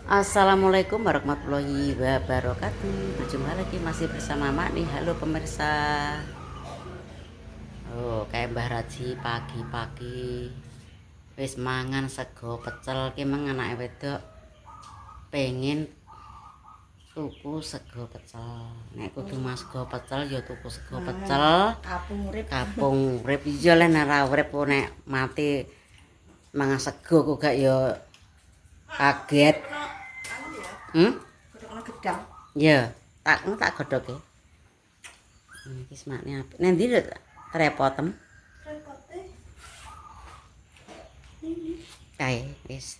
Assalamualaikum warahmatullahi wabarakatuh. Berjumpa lagi masih bersama Mak nih. Halo pemirsa. Oh, kayak Mbah Raji pagi-pagi wis mangan sego pecel ki mang anake wedok pengen tuku sego pecel. Nek kudu mas sego pecel ya tuku sego pecel. Kapung urip. Kapung urip iya lah nek ora urip nek mati mangan sego kok gak ya kaget. Godhokno gedang. Ya, tak godhoke. Iki semakne apik. Nek ndi lho repotem? Repote Kae wis.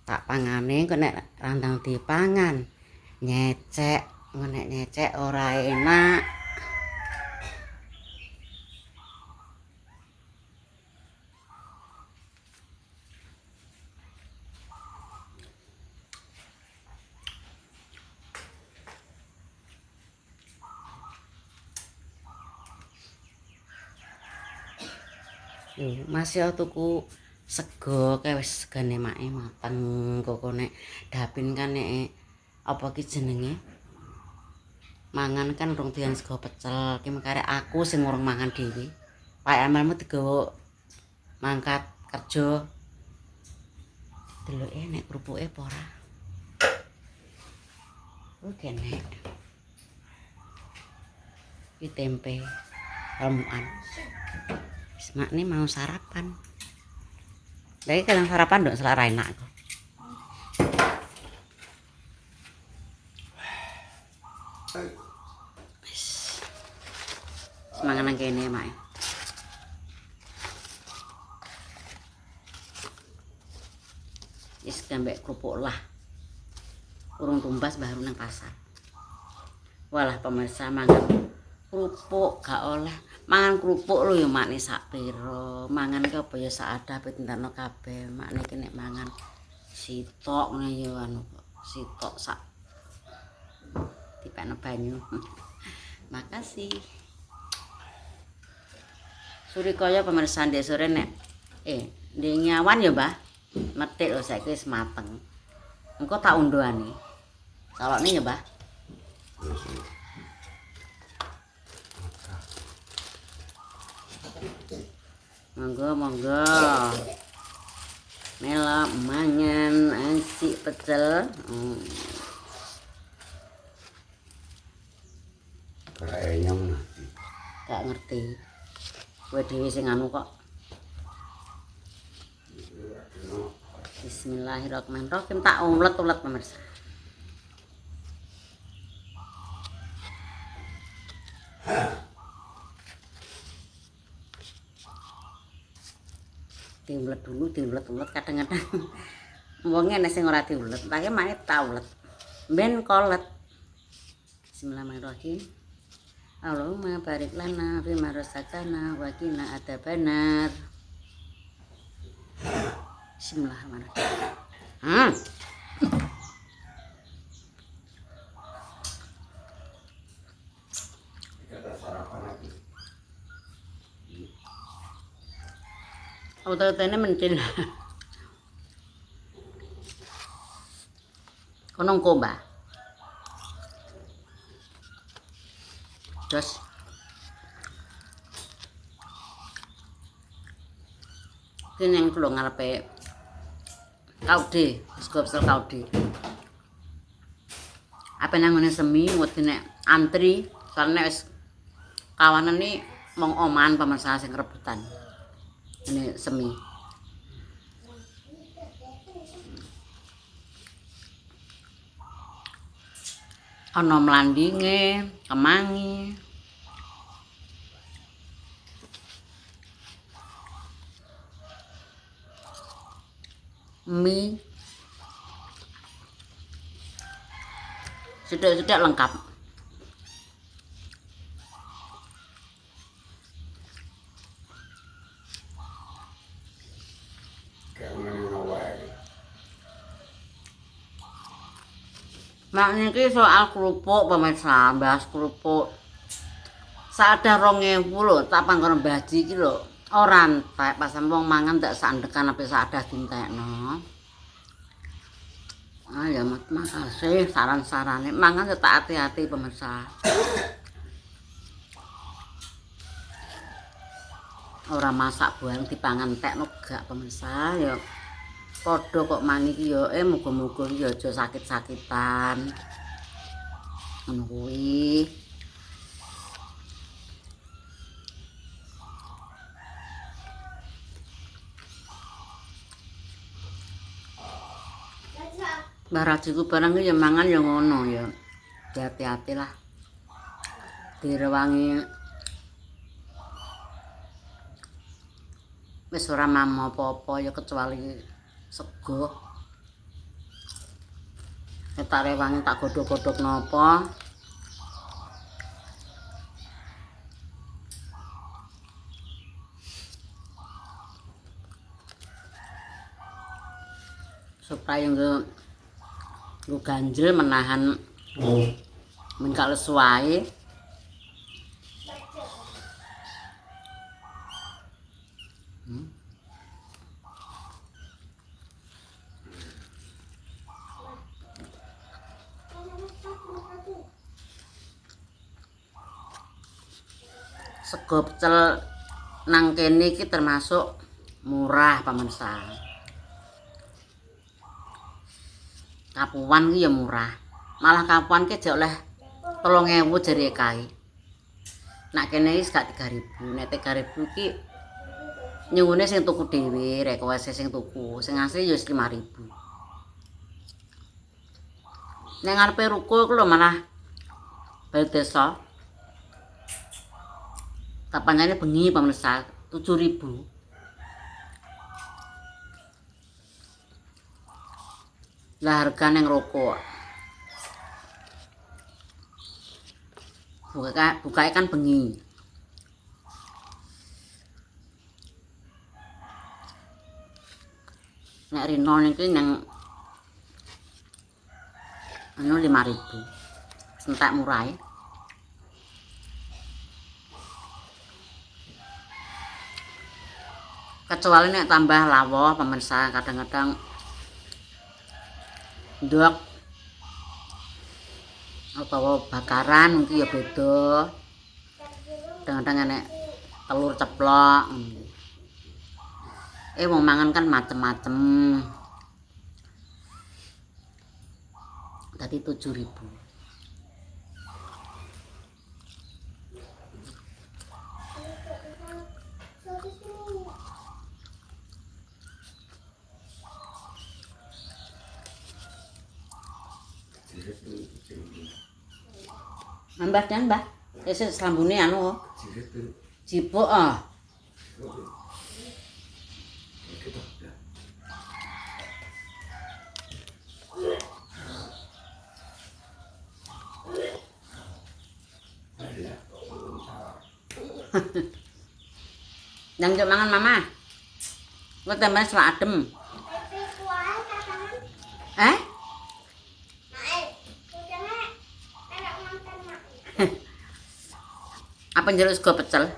Tak pangane kok nek randang dipangan nyecek, nek nyecek ora enak. Masih tuku sego kae wis segane make mateng kok nek dapin kan nek apa ki jenenge mangan kan rong dian sego pecel ki mengkare aku sing urung mangan dhewe pae amalmu digawa mangkat kerja deloke nek krupuke apa ora oke nek iki tempe remukan wis makne mau sarapan. Lagi kadang sarapan dong selera enak kok. Semangat nang kene mak. Wis gambek kerupuk lah. Urung tumbas baru nang pasar. Walah pemirsa mangan kerupuk gak oleh. Mangan kerupuk lho ya makne sak pira. Mangan ki apa ya sak adape tintakno kabeh. Makne ki nek mangan sitok ngene ya anu kok. Sitok sak dipekno banyu. Makasih. Surikaya pemirsa ndek sore nek ndek nyawan ya, Mbah. Metik lho saiki wis mateng. Engko tak undoane. Salokne ya, Mbah. Monggo. Mela mangan nasi pecel. Enyong nanti. Gak ngerti. Kowe dhewe sing anu kok. Bismillahirrahmanirrahim tak ulet-ulet pemirsa. Diulet dulu, diulet-ulet kadang-kadang wonge nek sing ora diulet, pakai mak tak ulet. Ben kolet. Bismillahirrahmanirrahim. Allahumma barik lana fi ma razaqtana wa qina adzabannar. Bismillahirrahmanirrahim. Auto-autone mencil. Kono engko, Mbah. Terus kene yang kula ngarepe kaude, sego pecel kaude. Apa nang ngene semi wedi nek antri soalnya wis kawanan nih mong oman pemirsa sing rebutan. Ini semi. Ana mlandinge, kemangi. Mie. Sudah lengkap. Mak niki soal kerupuk pemirsa, bahas kerupuk. Sadar 2000 lho, tak panggon baji iki lho. Ora, pas wong mangan tak sandekan ape sadah dintekno. Ya makasih saran-sarannya. Mangan tetap hati-hati pemirsa. Ora masak buang dipangan tekno gak pemirsa ya. Padha kok maniki ya muga-muga ya aja sakit-sakitan. Ngono kuwi. Mbah Rajiku barang ya mangan ya ngono ya. Hati-hati lah. Direwangi wis ora mampu apa-apa ya kecuali sego. Tak rewangi tak godhog-godhog napa. Supaya nggo ganjel menahan men kalau suwae. Sego pecel nang kene iki termasuk murah pemirsa. Kapuan ki ya murah. Malah kapuan ki jek oleh 3.000 jare kae. Nak kene wis gak 3.000. Nek 3.000 ki nyuwune sing tuku dhewe, rek wis sing tuku. Sing asli ya 5.000. Nek ngarepe ruko ku lho malah bal desa. Kapangane bengi pemirsa 7.000. Lah harga neng rokok. Buka kan bengi. Nek rino niki nang 5.000. Entek murah. Kecuali nek tambah lawuh pemirsa kadang-kadang ndok utawa bakaran mungkin ya beda. Kadang-kadang enek telur ceplok. Mau mangan kan macem-macem. Tadi 7.000. Mbah dan mbah, esuk selambune anu. Jipuk ah. Yang jek mangan mama. Kok tambah selak adem. Apa njaluk sego pecel?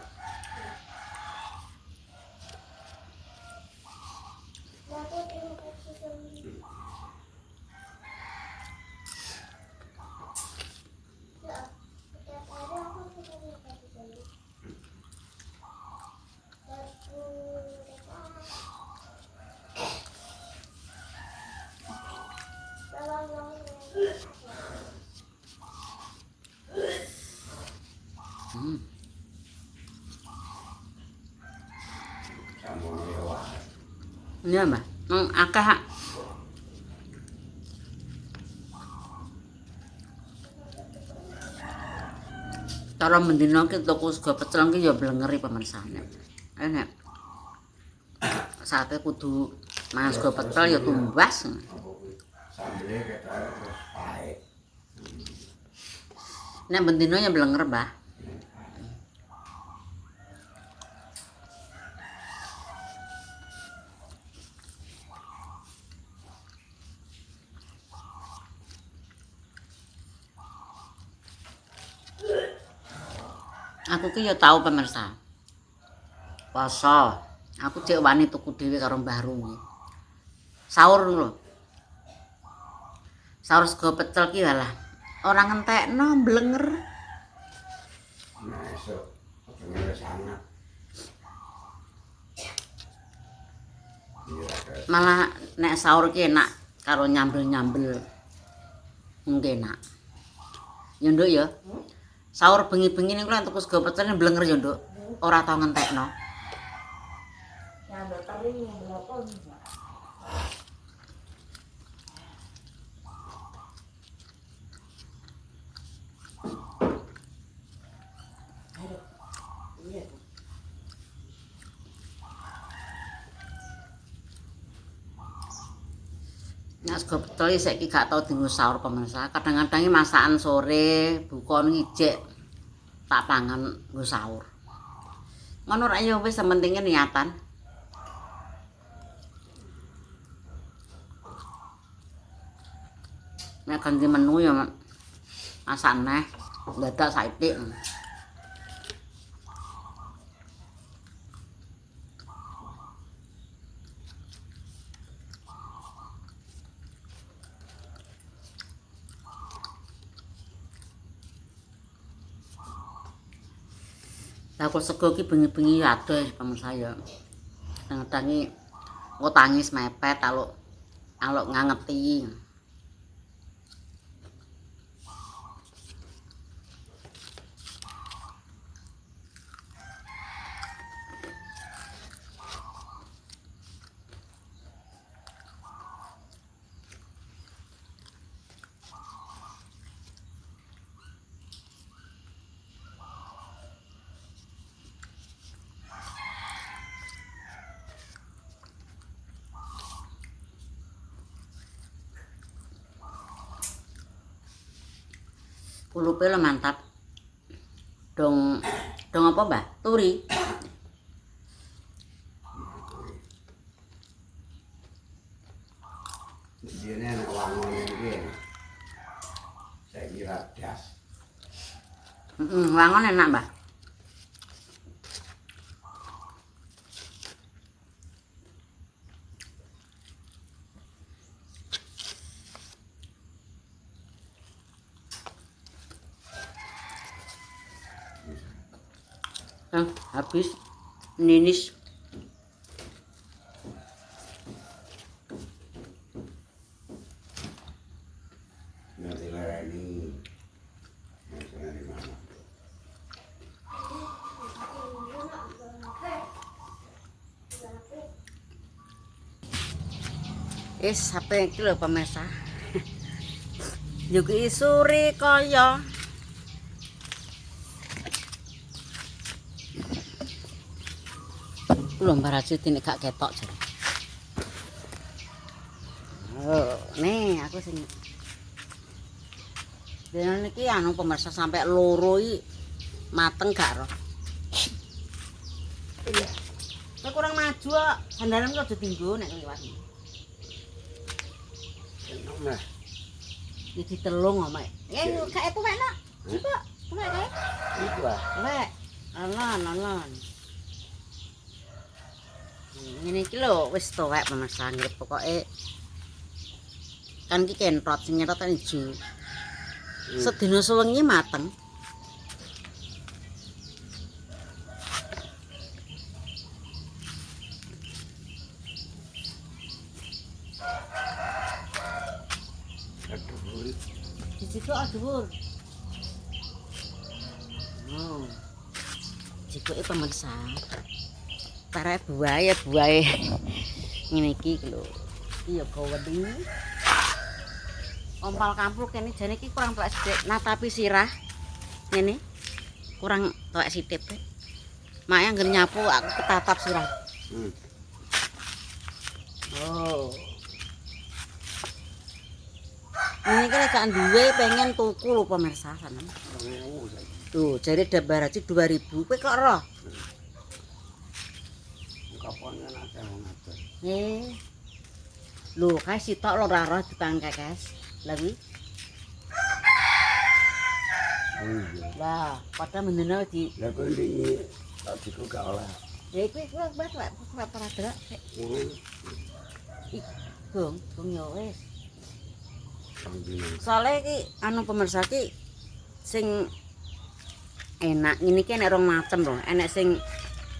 Iya mbak, akeh hak. Cara mendino ki tuku sego pecel ki ya blengeri pemirsane. Enak. Sate kudu mangan sego pecel ya tumbas. Nek mendino ya blenger, Mbah. Aku ki ya tahu pemirsa. Poso. Aku cek wani tuku dhewe karo Mbah Rumi. Sahur lho. Sahur sego pecel ki walah ora ngentekno blenger. Nah, esok pengen wis hangat. Iya, ada. Malah nek sahur ki enak karo nyambel-nyambel. Mungkin enak. Ya nduk ya. Sahur bengi-bengi niku lek tuku sego pecel blenger ya nduk. Ora tau ngentekno. Yang dokter ini berapa? Iya. Nek sego pecel saiki gak tau dienggo sahur pemirsa. Kadang-kadang masakan sore, buka ngijek tak pangan nggo sahur. Ngono ra ya wis sementinge niatan. Nek ganti menu ya masak neh, dadak saithik. Lah kok sego ki bengi-bengi adoh pemirsa ya. Kadang-kadang kok tangis mepet aluk ngangeti. Kulupe lho mantap. Dong apa, Mbah? Turi. Dene anak wangon iki. Saya kira das. Wangon enak, Mbah. Habis ninis. Nanti lereni. Maksudnya di mana? Sampai iki lho pemirsa. Yuki sore kaya lho Mbak Rajit ini gak ketok jare. Oh, nih aku sing dene niki anu pemirsa sampai loro iki mateng gak roh. Iya. Nek kurang maju kok sandalan kok aja dienggo nek liwat. Enak mah. Iki ditelung kok, Mak. Gak tuwek nok. Coba, tuwek kae. Itu ah. Tuwek. Alon. Ngene iki lho wis tuwek pemirsa ngrep pokoke kan iki kentot sing nyetot ijo. Sedina sewengi mateng. Aduh. Di situ dhuwur. Oh. Jikoke pemirsa. Para buaya ngene iki lho. Iki ya gawedi. Ompal kampul kene jane iki kurang tuwek sithik. Nah tapi sirah ngene kurang tuwek sithik. Mak anggen nyapu aku ketatap sirah. Oh. Ini kan gak duwe pengen tuku lho pemirsa sana. Tuh, jare Mbak 2000. Kowe kok roh? Kapan ana wong ate. Lho, kae sitok lho ora roh tukang kekes. Lah kuwi. Oh iya. Lah, padha menena di Lah kok ndek tak diku gak oleh. ya kuwi kuwi ora delok. Gong ya wis. Soalnya ki anu pemirsa ki sing enak ini ki enek rong macem loh. Enek sing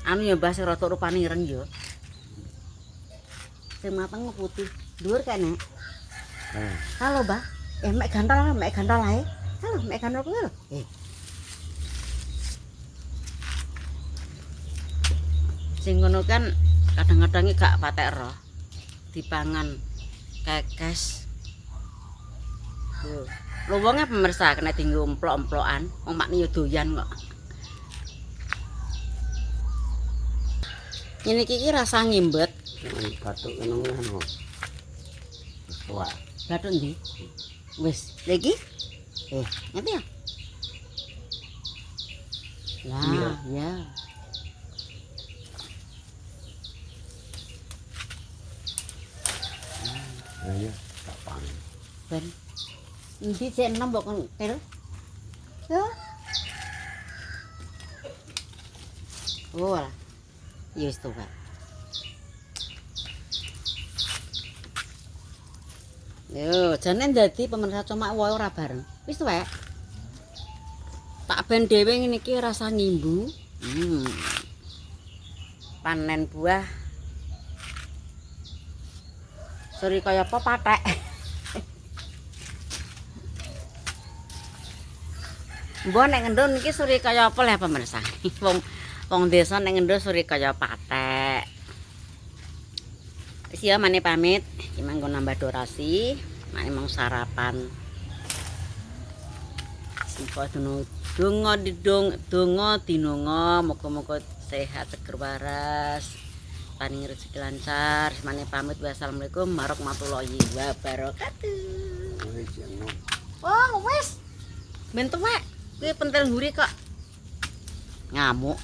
anu ya mbah sing rada rupane ireng ya. Sing mateng putih. Dhuwur kene. Halo, Mbah. Mek gantol ae. Halo, mek gantol kuwi lho. Sing ngono kan kadang-kadang iki gak patek roh. Dipangan kekes. Lho wonge pemirsa kena dienggo emplok-emplokan, wong makne yo doyan kok. Ini iki rasa ngimbet. Batuk ngono ngono. Wah, Bathuk ndi? Wis, lagi? Ngerti ya? Lah, ya. ya kapan. Ben. Endi sik enom kok kentil? Yo. Oh, alah. Ya wis to, Pak. Yo, jane dadi pemirsa comak wae ora bareng. Wis wae. Tak ben dhewe ngene iki rasa ngimbu. Panen buah. Sori kaya apa patek. Mbok nek ngendon iki sori kaya apa leh pemirsa. Wong desa nek ngendon sori kaya patek. Wis ya mane pamit, iki mangko nambah durasi, mane mau sarapan. Singko donga dinonga, muga-muga sehat seger waras. Paning rezeki lancar, mane pamit. Wassalamualaikum warahmatullahi wabarakatuh. Oh, wis. Bentuk mek, kuwi pentil mburi kok. Ngamuk.